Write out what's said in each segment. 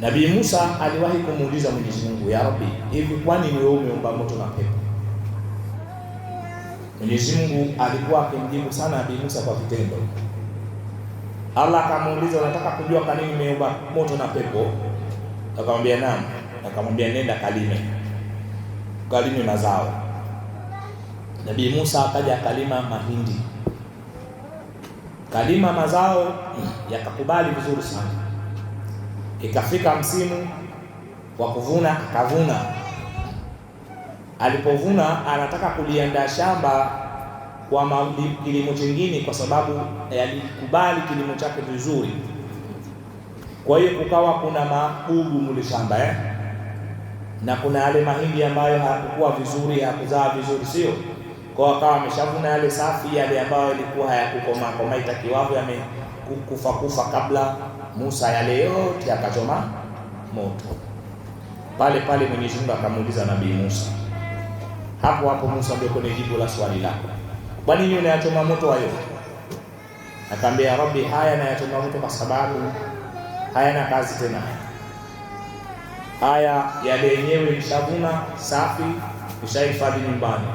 Nabii Musa aliwahi kumuuliza Mwenyezi Mungu, ya Rabbi, hivi kwani ni wewe umeumba moto na pepo? Mwenyezi Mungu alikuwa akimjibu sana Nabii Musa kwa vitendo. Allah akamuuliza, unataka kujua kwa nini nimeumba moto na pepo? Akamwambia naam. Akamwambia nenda kalime mazao. Nabii Musa akaja akalima mahindi, kalima mazao yakakubali vizuri sana. Ikafika msimu wa kuvuna, akavuna. Alipovuna anataka kuliandaa shamba kwa kilimo kingine, kwa sababu alikubali kilimo chake vizuri. Kwa hiyo kukawa kuna magugu mule shamba na kuna yale mahindi ambayo hayakuwa vizuri, hayakuzaa vizuri, sio? Kwa akawa ameshavuna yale safi, yale ambayo yalikuwa hayakukoma itakiwavyo, yamekufa kabla Musa, yale yote akachoma moto. Pale Mwenyezi Mungu akamuuliza Nabii Musa, hapo Musa ndio kwenye jibu la swali lako, kwa nini unayachoma moto hayo? Akamwambia, Rabbi, haya nayachoma moto kwa sababu hayana kazi tena. Haya yale yenyewe nishavuna safi, nishahifadhi nyumbani.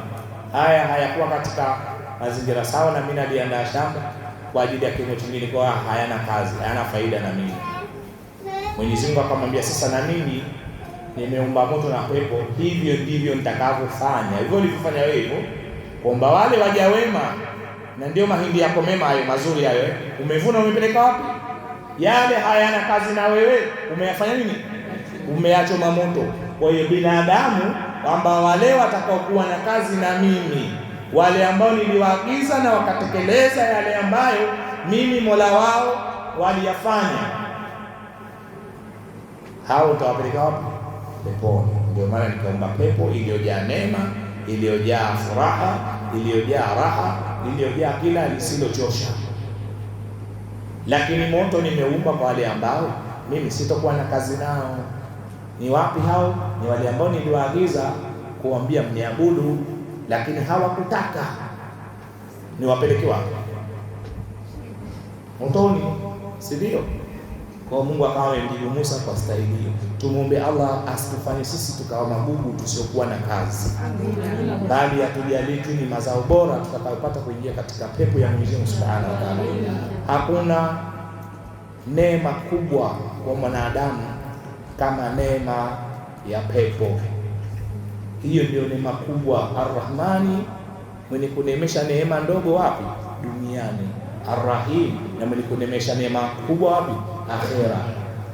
Haya hayakuwa katika mazingira sawa, na mimi naliandaa shamba kwa ajili ya kilimo kingine, kwa hayana kazi, hayana faida na mimi. Mwenyezi Mungu akamwambia, sasa na mimi nimeumba moto na pepo, hivyo ndivyo nitakavyofanya. Hivyo ulivyofanya wewe hivyo, kwamba wale waja wema, na ndio mahindi yako mema hayo mazuri hayo, umevuna umepeleka wapi? Yale hayana kazi na wewe umeyafanya nini? Umeyachoma moto. Kwa hiyo binadamu kwamba wale watakaokuwa na kazi na mimi, wale ambao niliwaagiza na wakatekeleza yale ambayo mimi Mola wao waliyafanya, hao utawapeleka wapi? Peponi. Ndio maana nikaumba pepo iliyojaa neema, iliyojaa furaha, iliyojaa raha, iliyojaa kila lisilochosha. Lakini moto nimeumba kwa wale ambao mimi sitokuwa na kazi nao. Ni wapi hao? Ni wale ambao niliwaagiza kuambia mniabudu, lakini hawakutaka. Niwapeleke wapi? Motoni, si ndio? Kwa Mungu akawa mjibu Musa kwa staili hiyo. Tumuombe Allah asitufanye sisi tukawa mabubu tusiokuwa na kazi, bali atujalie tu ni mazao bora tutakayopata kuingia katika pepo ya Mwenyezi Mungu Subhanahu wa Ta'ala. Hakuna neema kubwa kwa mwanadamu kama neema ya pepo. Hiyo ndio neema kubwa. Ar-Rahmani, mwenye kunemesha neema ndogo wapi? Duniani. Ar-Rahim, na mwenye kunemesha neema kubwa wapi? Akhera.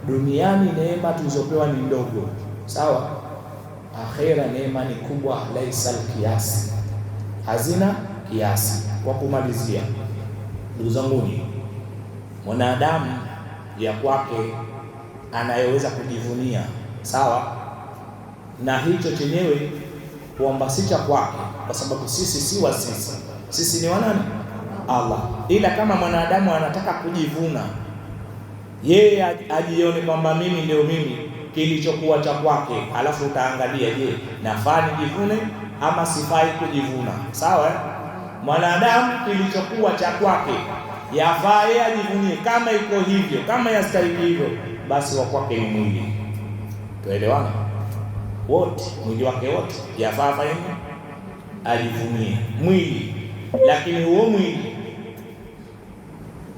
Duniani neema tulizopewa ni ndogo, sawa? Akhera neema ni kubwa, laisa kiasi, hazina kiasi. Kwa kumalizia, ndugu zanguni, mwanadamu ya kwake anayeweza kujivunia, sawa, na hicho chenyewe kwamba si cha kwake, kwa sababu sisi si wa sisi ni wanani? Allah. Ila kama mwanadamu anataka kujivuna, yeye ajione kwamba mimi ndio mimi, kilichokuwa cha kwake, alafu utaangalia, je, nafaa nijivune ama sifai kujivuna? Sawa? Mwanadamu kilichokuwa cha kwake yafaa yeye ajivunie. Kama iko hivyo, kama yastahili hivyo, basi wa kwake ni mwili. Tuelewana? Wote, mwili wake wote yafaa afanye ajivunie mwili. Lakini huo mwili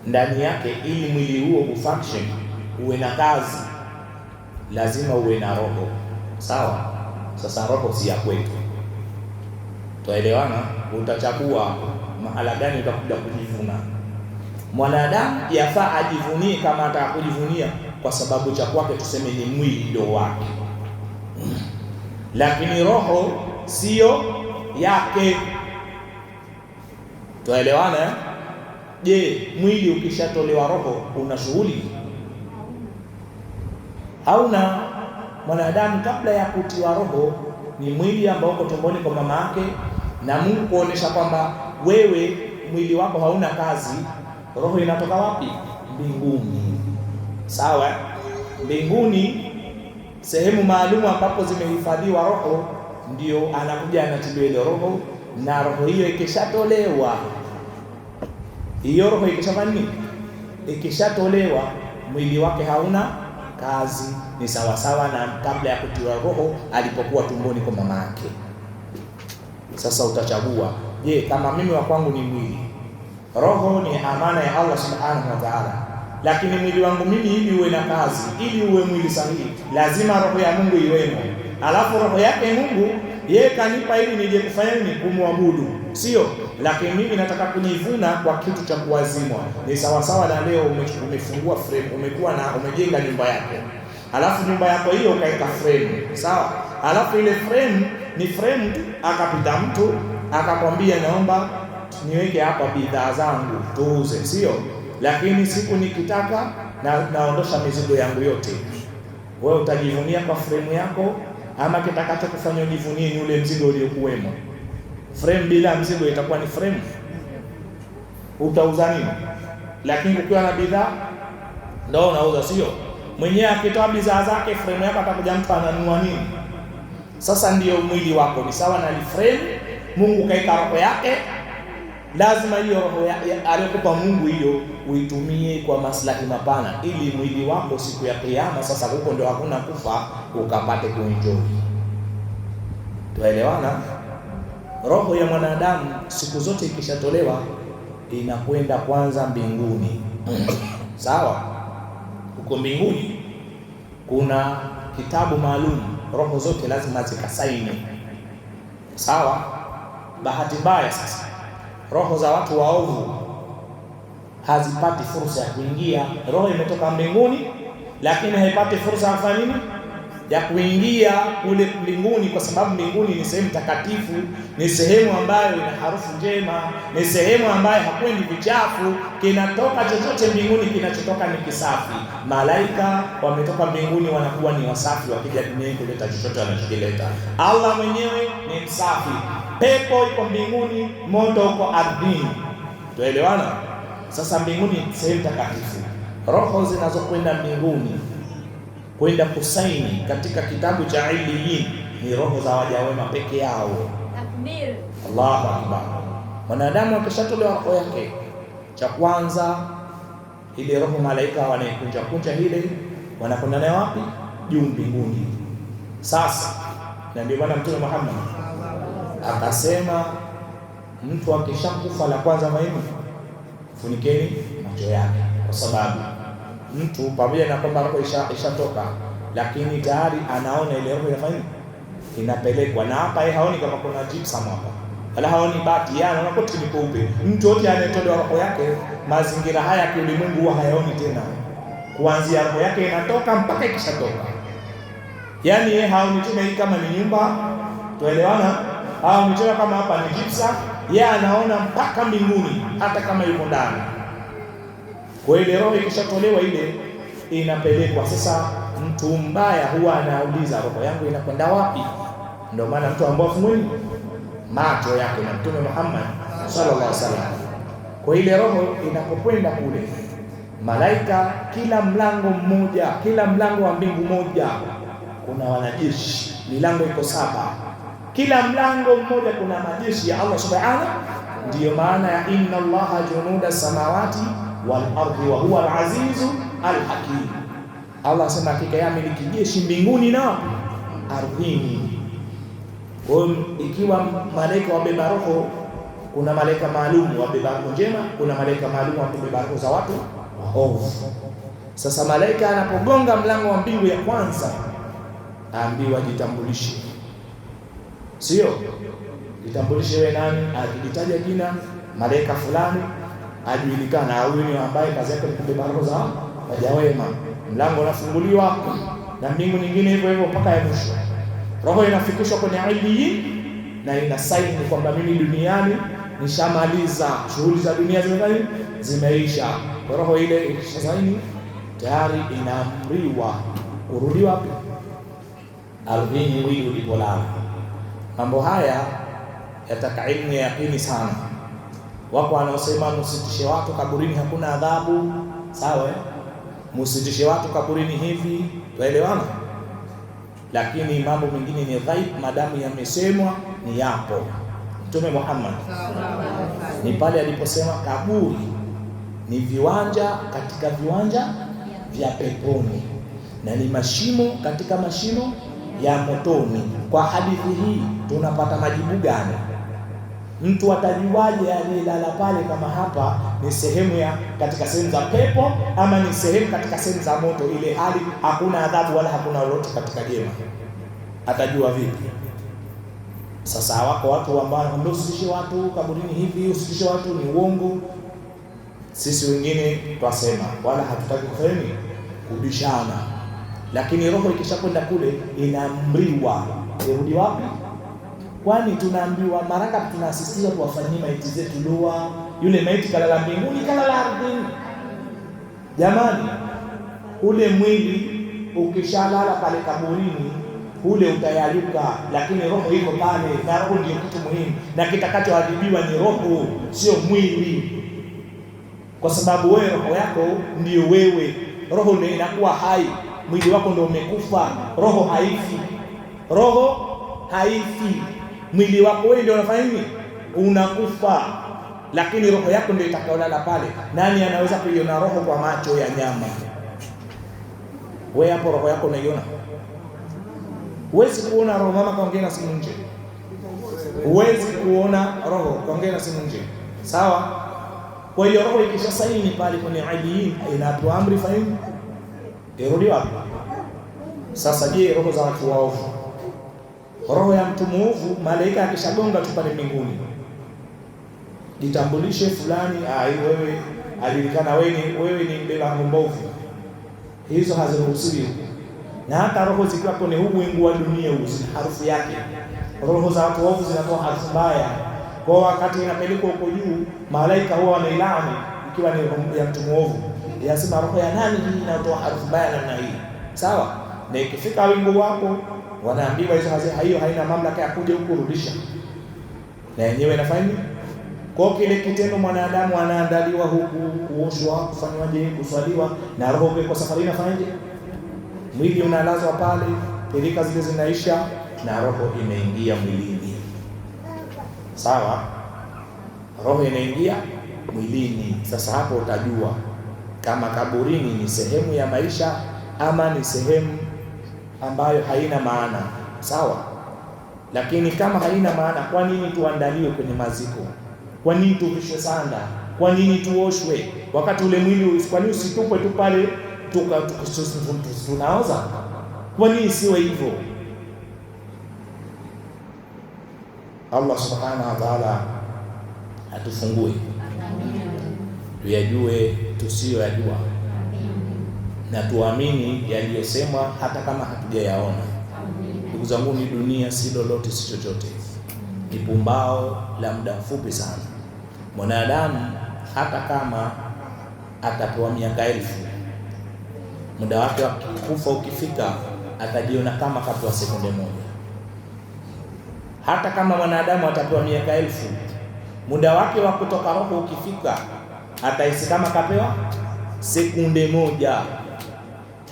ndani yake, ili mwili huo ufunction, uwe na kazi, lazima uwe na roho, sawa? Sasa roho si ya kwetu, tuelewana? Utachagua mahala gani utakuja kujivuna. Mwanadamu yafaa ajivunie kama ataka kujivunia, kwa sababu cha kwake tuseme ni mwili ndio wake, lakini roho sio yake. Tuelewana? Je, mwili ukishatolewa roho una shughuli? Hauna. Mwanadamu kabla ya kutiwa roho ni mwili ambao uko tumboni kwa mama yake, na Mungu kuonesha kwamba wewe mwili wako hauna kazi. Roho inatoka wapi? Mbinguni, sawa? Mbinguni sehemu maalumu ambapo zimehifadhiwa roho, ndio anakuja anatibiwa ile roho. Na roho hiyo ikishatolewa, hiyo roho ikishafanya nini? Ikishatolewa, mwili wake hauna kazi ni sawasawa na kabla ya kutiwa roho alipokuwa tumboni kwa mama yake. Sasa utachagua, je, kama mimi wa kwangu ni mwili, roho ni amana ya Allah subhanahu wa ta'ala, lakini mwili wangu mimi ili uwe na kazi, ili uwe mwili sahihi, lazima roho ya Mungu iwemo. Alafu roho yake Mungu yeye kanipa ili nije kufanya nini? Kumwabudu, sio? Lakini mimi nataka kujivuna kwa kitu cha kuwazimwa. Ni sawa sawa na leo umefungua frame, umejenga nyumba yako, alafu nyumba yako hiyo ukaweka frame, sawa? Alafu ile frame ni frame tu, akapita mtu akakwambia naomba niweke hapa bidhaa zangu tuuze, sio? Lakini siku nikitaka naondosha mizigo yangu yote. Wewe utajivunia kwa frame yako, ama kitakacho kufanya ujivunie ni ule mzigo uliokuwemo? Frame bila mzigo itakuwa ni frame, utauza nini? Lakini ukiwa na bidhaa ndio unauza, sio? Mwenyewe akitoa bidhaa zake, frame yako atakuja mtu ananunua nini? Sasa ndiyo mwili wako ni sawa na frame. Mungu kaika roho yake, lazima hiyo roho aliyokupa Mungu hiyo uitumie kwa maslahi mapana, ili mwili wako siku ya kiyama, sasa huko ndio hakuna kufa, ukapate kuenjoy. Tuelewana? Roho ya mwanadamu siku zote ikishatolewa inakwenda kwanza mbinguni. Sawa? Huko mbinguni kuna kitabu maalum, roho zote lazima zikasaini. Sawa? Bahati mbaya sasa, roho za watu waovu hazipati fursa ya kuingia. Roho imetoka mbinguni, lakini haipati fursa ya kufanya nini? Ya kuingia kule mbinguni, kwa sababu mbinguni ni sehemu takatifu, ni sehemu ambayo ina harufu njema, ni sehemu ambayo hakwendi vichafu. Kinatoka chochote mbinguni, kinachotoka ni kisafi. Malaika wametoka mbinguni, wanakuwa ni wasafi, wakija duniani kuleta chochote wanachokileta. Allah mwenyewe ni msafi. Pepo iko mbinguni, moto uko ardhini. Tuelewana? Sasa mbinguni sehemu takatifu. Roho zinazokwenda mbinguni kwenda kusaini katika kitabu cha Iliyin ni roho za waja wema peke yao. Takbir. Allahu akbar. Mwanadamu akishatolewa roho yake, cha kwanza ile roho malaika wanaikunja ile, wanakwenda nayo wapi? Juu mbinguni. Sasa na ndio maana Mtume Muhammad akasema mtu akishakufa, la kwanza maini funikeni macho yake, kwa sababu mtu pamoja na kwamba roho ishatoka, lakini tayari anaona ile roho inafanya inapelekwa. Na hapa yeye haoni kama kuna gypsum hapa, wala haoni bati, yana anaona kote ni kweupe. Mtu yote anayetolewa roho yake, mazingira haya ya ulimwengu huwa hayaoni tena, kuanzia roho yake inatoka mpaka ikishatoka. Yani yeye haoni tena hii kama ni nyumba. Tuelewana? Haoni tena kama hapa ni gypsum, yeye anaona mpaka mbinguni, hata kama yuko ndani. Kwa ile roho ikishatolewa ile inapelekwa. Sasa mtu mbaya huwa anauliza roho yangu inakwenda wapi? Ndio maana mtu ambaye afumuni macho yake na Mtume Muhammad sallallahu alaihi wasallam. Kwa ile roho inapokwenda kule, malaika kila mlango mmoja, kila mlango wa mbingu moja kuna wanajeshi, milango iko 7. Kila mlango mmoja kuna majeshi ya Allah subhanahu. Ndiyo maana ya inna Allaha junuda samawati wal ardi wa huwa al-azizu al-hakim. Allah asema hakika yake ni kijeshi mbinguni na ardhini. Kwa ikiwa malaika wabeba roho, kuna malaika maalum wabeba roho njema, kuna malaika maalum wabeba roho za watu waovu. Sasa malaika anapogonga mlango wa mbingu ya kwanza, aambiwa jitambulishe. Sio jitambulishe wewe nani, akitaja jina malaika fulani ajulikana, huyu ambaye kazi yake ni kubeba roho za waja wema. Mlango unafunguliwa na mbingu nyingine hivyo hivyo mpaka ya mwisho. Roho inafikishwa kwenye Iliyin na inasaini kwamba mimi duniani nishamaliza shughuli za dunia, zimeisha. Kwa roho ile ikishasaini tayari inaamriwa urudi wapi? Ardhini, mwili ulipolala. Mambo haya yataka ilmu ya yakini sana. Wako wanaosema msitishe watu kaburini, hakuna adhabu. Sawa, msitishe watu kaburini hivi, tuelewana. Lakini mambo mengine ni ghaib, madamu yamesemwa ni yapo. Mtume Muhammad ni pale aliposema kaburi ni viwanja katika viwanja vya peponi, na ni mashimo katika mashimo ya motoni. Kwa hadithi hii tunapata majibu gani? Mtu atajuaje aliyelala pale kama hapa ni sehemu ya katika sehemu za pepo ama ni sehemu katika sehemu za moto, ile hali hakuna adhabu wala hakuna lolote katika jema? Atajua vipi? Sasa wako watu ambao ndio usishe watu kaburini hivi, usishe watu ni uongo. Sisi wengine twasema wala hatutaki kufanya kubishana, lakini roho ikishakwenda kule inaamriwa irudi wapi? Kwani tunaambiwa maraka, tunasisitiza tuwafanyie maiti zetu dua. Yule maiti kalala mbinguni, kalala ardhini. Jamani, ule mwili ukishalala pale kaburini ule utayayuka, lakini roho iko pale, na roho ndio kitu muhimu, na kitakachoadhibiwa ni roho, sio mwili, kwa sababu wewe roho yako ndio wewe. Roho ndio inakuwa hai, mwili wako ndio umekufa. Roho haifi, roho haifi. Mwili wako wewe ndio unafanya nini? Unakufa, lakini roho yako ndio itakaolala pale. Nani anaweza kuiona roho kwa macho ya nyama? Wewe hapo roho yako unaiona? Huwezi kuona roho. Mama kaongea na simu nje, huwezi kuona roho, kaongea na simu nje, sawa? Kwa hiyo roho ikishasaini pale kwenye aliyin, inapewa amri fahimu irudi wapi? Sasa je, roho za watu waovu, roho ya mtu muovu, malaika akishagonga tu pale mbinguni, jitambulishe fulani, wewe alilikana wewe ni mbeba mbovu, hizo haziruhusiwi. Na hata roho zikiwa kwenye huu wingu wa dunia huu, harufu yake, roho za watu waovu zinatoa harufu mbaya. Kwa wakati inapelekwa huko juu, malaika huwa wanailani ikiwa ni roho ya mtu muovu, yasema roho ya nani hii inatoa harufu mbaya namna hii, sawa? Na ikifika wingu wako wanaambiwa hiyo haina mamlaka ya kuja huku kurudisha, na yenyewe inafanya kwa kile kitendo. Mwanadamu anaandaliwa huku kuoshwa, kufanywaje, kuswaliwa, na roho kwa safari inafanyaje? Mwili unalazwa pale, pilika zile zinaisha na roho imeingia mwilini, sawa? Roho inaingia mwilini. Sasa hapo utajua kama kaburini ni sehemu ya maisha ama ni sehemu ambayo haina maana, sawa? Lakini kama haina maana, kwa nini tuandaliwe kwenye maziko? Kwa nini tuvishwe sanda? Kwa nini tuoshwe? Wakati ule mwili, kwa nini usitupwe tu pale tunaoza? Kwa nini siwe hivyo? Allah subhanahu wa ta'ala atufungue, tuyajue tusiyoyajua, na tuamini yaliyosemwa hata kama hatujayaona. Ndugu zangu, ni dunia si lolote, si chochote, ni pumbao la muda mfupi sana. Mwanadamu hata kama atapewa miaka 1000, muda wake wa kufa ukifika, atajiona kama kapewa sekunde moja. Hata kama mwanadamu atapewa miaka 1000, muda wake wa kutoka roho ukifika, atahisi kama kapewa sekunde moja.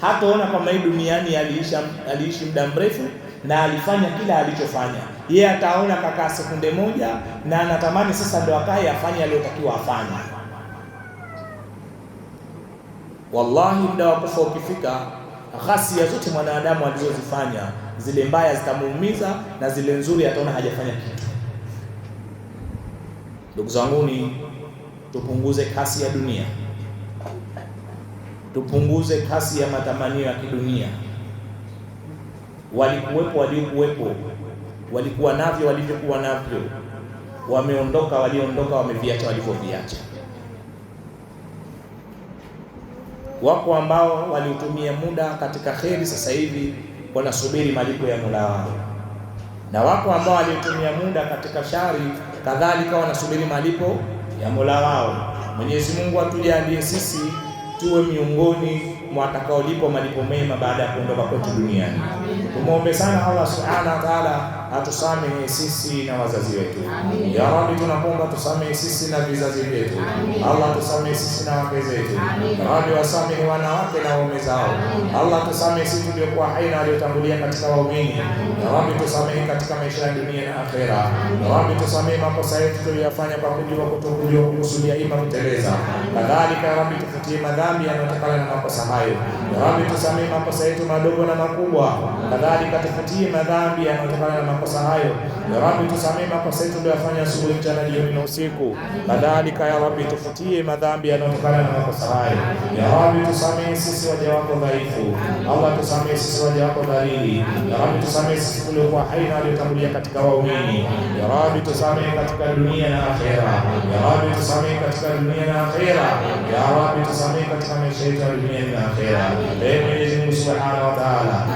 Hataona kama hii duniani aliishi muda mrefu na alifanya kila alichofanya. Yeye ataona kakaa sekunde moja na anatamani sasa ndio akae afanye aliyotakiwa afanye. Wallahi, muda wa kufa ukifika, ghasia zote mwanadamu alizozifanya, zile mbaya zitamuumiza na zile nzuri ataona hajafanya kitu. Ndugu zangu, tupunguze kasi ya dunia, tupunguze kasi ya matamanio ya kidunia. Walikuwepo, walikuwa navyo walivyokuwa navyo, wameondoka waliondoka, wameviacha walivyoviacha. Wako ambao waliutumia muda katika kheri, sasa hivi wanasubiri malipo ya Mola wao, na wako ambao waliutumia muda katika shari, kadhalika wanasubiri malipo ya Mola wao. Mwenyezi Mungu atujalie sisi tuwe miongoni mwa watakaolipwa malipo mema baada ya kuondoka kwetu duniani. Tumuombe sana Allah subhanahu wa ta'ala atusamehe sisi na wazazi wetu. Ya Rabbi, tunakuomba tusamehe sisi na vizazi vyetu. Allah, tusamehe sisi na wake zetu. Ya Rabbi, wasamehe wanawake na waume zao. Allah, tusamehe sisi tuliokuwa hai na waliotangulia katika waumini. Ya Rabbi, tusamehe katika maisha ya dunia na akhera. Ya Rabbi, tusamehe makosa yetu tuliyofanya kwa kujua, kutokujua, kukusudia, ima kuteleza. Kadhalika ya Rabbi, tufutie madhambi yanayotokana na makosa hayo. Ya Rabbi tusamehe makosa yetu madogo na makubwa, kadhalika tufutie madhambi yanayotokana na makosa hayo. Ya Rabbi tusamehe makosa yetu tuliyofanya asubuhi, mchana, jioni na usiku, kadhalika ya Rabbi tufutie madhambi yanayotokana na makosa hayo. Ya Rabbi tusamehe sisi waja wako dhaifu, Allah tusamehe sisi waja wako dhalili. Ya Rabbi tusamehe sisi tuliokuwa hai na waliotangulia katika waumini. Ya Rabbi tusamehe katika dunia na akhera. Ya Rabbi tusamehe katika dunia na akhera. Ya Rabbi tusamehe katika maisha yetu ya dunia na akhera. Mwenyezi Mungu Subhanahu wa Ta'ala,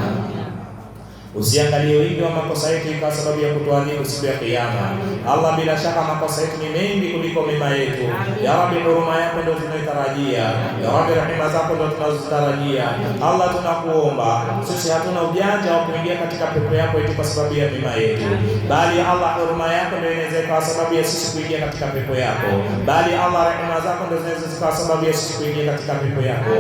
usiangalie wingi wa makosa yetu ikawa sababu ya kutuadhibu siku ya Kiyama. Allah, bila shaka makosa yetu ni mengi kuliko mema yetu. Ya Rabbi, huruma yako ndio tunayotarajia. Ya Rabbi, rehema zako ndio tunazotarajia. Allah, tunakuomba, sisi hatuna ujanja wa kuingia katika pepo yako eti kwa sababu ya mema yetu, bali Allah, huruma yako ndio inaweza ikawa sababu ya sisi kuingia katika pepo yako, bali Allah, rehema zako ndio zinaweza zikawa sababu ya sisi kuingia katika pepo yako.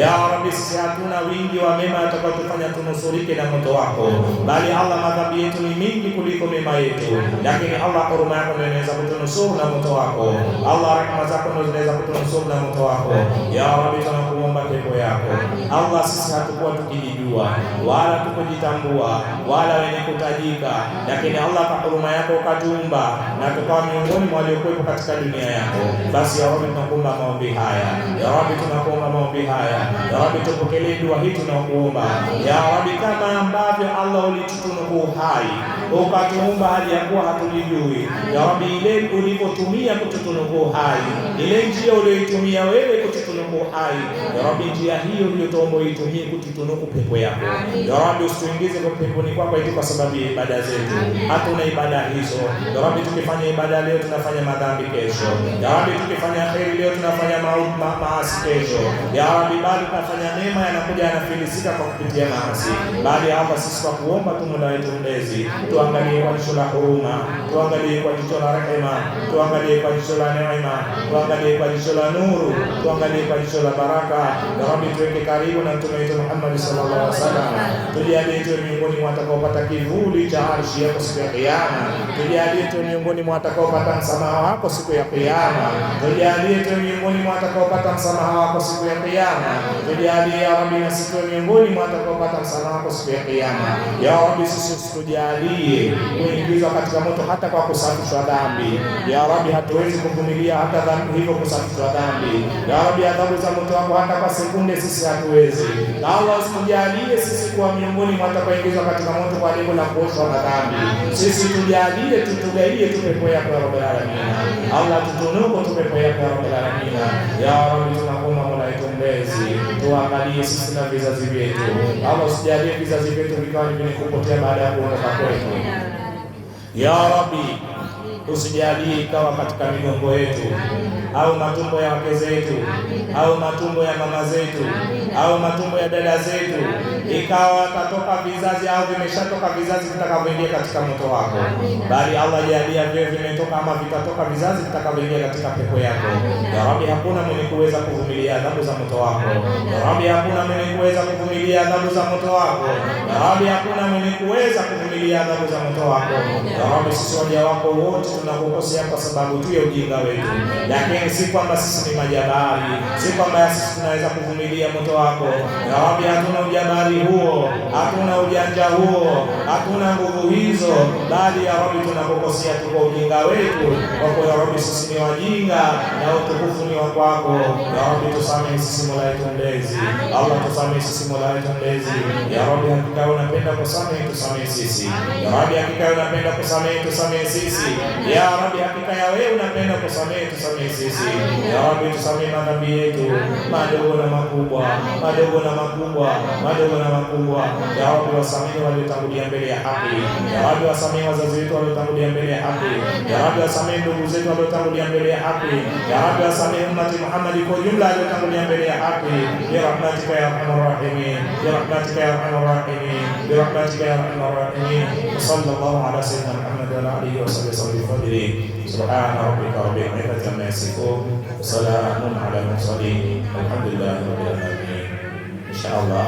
Ya Rabbi, sisi hatuna wingi wa mema yatakayotufanya tunusurike na moto wako, bali Allah, madhambi yetu ni mingi kuliko mema yetu, lakini Allah, huruma yako ndio inaweza kutunusuru na moto wako. Allah, rehema zako ndio zinaweza kutunusuru na moto wako. Ya Rabbi, tunakuomba pepo yako. Allah, sisi hatukuwa tukijijua wala tukujitambua wala wenye kutajika, lakini Allah, kwa huruma yako ukatuumba na tukawa miongoni mwa waliokuwepo katika dunia yako. Basi ya Rabbi, tunakuomba maombi haya. Ya Rabbi, tunakuomba maombi haya. Ya Rabbi, tupokelee dua hii tunakuomba. Ya Rabbi, kama ambavyo Allah ulitutunuku hai ukatuumba hali ya kuwa hatujijui. Ya Rabbi, ile ulipotumia kututunuku hai, ile njia uliyoitumia wewe kututunuku hai, ya Rabbi, njia hiyo uliyotuomba uitumie kututunuku pepo yako. Ya Rabbi, usituingize kwa peponi kwako eti kwa sababu ya ibada zetu. Hatuna ibada hizo. Ya Rabbi, tukifanya ibada leo tunafanya madhambi kesho. Ya Rabbi, tukifanya kheri leo tunafanya maasi kesho. Ya Rabbi, bali tunafanya mema yanakuja yanafilisika kwa kupitia maasi. Bali hapa sisi kwa kuomba tu Mola wetu mlezi, tuangalie kwa jicho la huruma, tuangalie kwa jicho la rehema, tuangalie kwa jicho la neema, tuangalie kwa jicho la nuru, tuangalie kwa jicho la baraka. Ya Rabbi, tuweke karibu na Mtume wetu Muhammad sallallahu alaihi wasallam. Tujalie tuwe miongoni mwa watakaopata kivuli cha arshi yako siku ya Kiyama. Tujalie tuwe miongoni mwa watakaopata msamaha wako siku ya Kiyama. Tujalie tuwe miongoni mwa watakaopata msamaha wako siku ya Kiyama. Tujalie ya Rabbi, na sisi tuwe miongoni mwa watakaopata msamaha wako siku ya Kiyama. Ya Rabbi, sisi tujalie kuingizwa katika moto hata kwa kusafishwa dhambi. Ya Rabbi, hatuwezi kuvumilia hata dhambi hivyo kusafishwa dhambi. Ya Rabbi, adhabu za moto wako hata kwa sekunde sisi hatuwezi. Allah, usitujalie sisi kuwa miongoni mwa watakaoingizwa katika moto kwa lengo la kuoshwa na dhambi. Sisi tujalie, tutugalie tu pepo yako ya Rabbul Alamin. Allah, tutunuku tu pepo yako ya Rabbul Alamin. Ya Rabbi, tunakuomba Mola wetu mlezi, tuangalie sisi na vizazi vyetu. Allah, usijalie vizazi vyetu vikawa ni kupotea baada ya kuondoka kwetu. Ya Rabbi, usijalie ikawa katika migongo yetu au matumbo ya wake zetu au matumbo ya mama zetu au matumbo ya dada zetu ikawa katoka vizazi au vimeshatoka vizazi vitakavyoingia katika moto wako, bali Allah, jalia vile vimetoka ama vitatoka vizazi vitakavyoingia katika pepo yako. Ya Rabbi, hakuna mwenye kuweza kuvumilia adhabu za moto wako. Ya Rabbi, hakuna mwenye kuweza kuvumilia adhabu za moto wako. Ya Rabbi, hakuna mwenye kuweza kuvumilia adhabu za moto wako. Ya Rabbi, sisi waja wako wote tunakukosea kwa sababu tu ya ujinga wetu, lakini si kwamba sisi ni majabari, si kwamba sisi tunaweza kuvumilia moto wako. Ya Rabbi, hatuna ujabari huo, hatuna ujanja huo, hatuna nguvu hizo, bali ya Rabbi tunakukosea tu kwa ujinga wetu. Kwa kuwa ya Rabbi, sisi ni wajinga na utukufu ni wa kwako. Ya Rabbi, tusamehe sisi Mola wetu mlezi. Allah, tusamehe sisi Mola wetu mlezi. Ya Rabbi, hakika unapenda kusamehe, tusamehe sisi. Ya Rabbi, hakika unapenda kusamehe, tusamehe sisi. Ya Rabbi, hakika ya wewe unapenda kusamehe, tusamehe sisi. Ya Rabbi, tusamehe madhambi yetu madogo na makubwa, madogo na makubwa, madogo na makubwa. Ya Rabbi, wasamehe waliotangulia mbele ya haki. Ya Rabbi, wasamehe wazazi wetu waliotangulia mbele ya haki. Ya Rabbi, wasamehe ndugu zetu waliotangulia mbele ya haki. Ya Rabbi, wasamehe ummati Muhammad kwa jumla waliotangulia mbele ya haki. Ya rahmatika ya arhamar rahimin, ya rahmatika ya arhamar rahimin, ya rahmatika ya arhamar rahimin. Sallallahu ala sayyidina Muhammad wa ala alihi wa sahbihi. Subhana rabbika rabbil izzati amma yasifun, salamun ala al-mursalin, walhamdulillahi rabbil alamin. Insyaallah